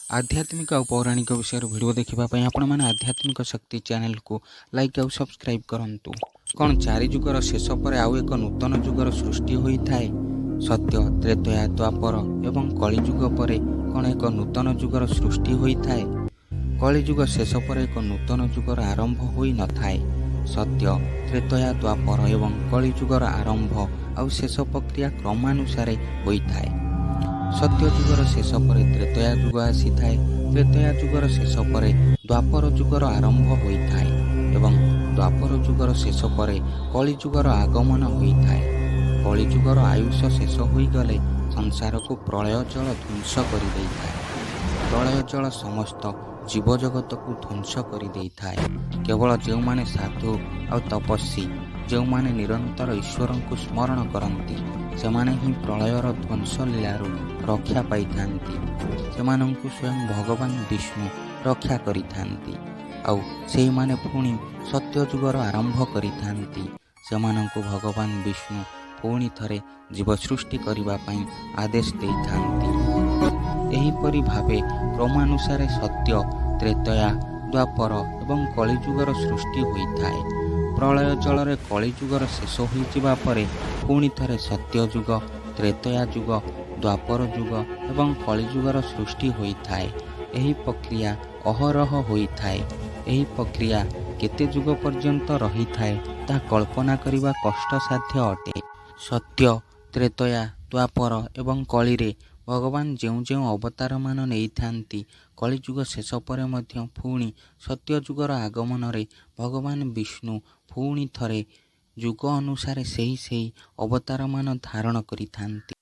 आध्यात्मिक और पौराणिक विषय भिडियो देखा आपण मैंने आध्यात्मिक शक्ति चैनल को लाइक और सब्सक्राइब करंतु। कौन चारि जुगर शेष पर आउ एक नूतन जुगर सृष्टि होता है? सत्य त्रेतया द्वापर एवं कलिजुग पर कौन एक नूतन जुगर सृष्टि होता है? कलिजुग शेष पर एक नूतन जुगर आरंभ हो न थाए। सत्य त्रेतया द्वापर एवं कलिजुगर आरंभ और शेष प्रक्रिया क्रमानुसार होता है। सत्य जुगर शेष पर त्रेतया जुग आसी थाए। त्रेतया जुगर शेष पर द्वापर जुगर आरंभ होता है एवं द्वापर जुगर शेष पर कलिजुगर आगमन होता है। कलिजुगर आयुष शेष होगले संसार को प्रलय जल ध्वंस कर देता है। प्रलय जल समस्त जीवजगत को ध्वंस कर देता है। केवल जो माने साधु और तपस्वी जो माने निरंतर ईश्वर को स्मरण करती से ही प्रलयर ध्वंस लीलारू रक्षा पाई से स्वयं भगवान विष्णु रक्षा करि से माने पुणी सत्य जुगर आरंभ करि से भगवान विष्णु पुणी थरे जीव सृष्टि करने आदेश देइथांती। एहीपरि भावे क्रमानुसारे सत्य त्रेतया द्वापर एवं कलिजुगर सृष्टि होता है। प्रलय जल कलिजुगर शेष होइजिबा परे पुणी थरे सत्य जुग त्रेतया जुग द्वापर जुग एवं कलिजुगर सृष्टि होता है। एही प्रक्रिया अहरह होता है। एही प्रक्रिया केते जुग पर्यंत रही थाए ता कल्पना करिबा कष्टसाध्य अटे। सत्य त्रेतया द्वापर एवं कली रे भगवान जेउ जेउ अवतार मान नहीं थांती कलिजुग शेष पर मध्य पुणी सत्य जुगर आगमन रे भगवान विष्णु पुणी थरे जुग अनुसार से अवतार मान धारण करि थांती।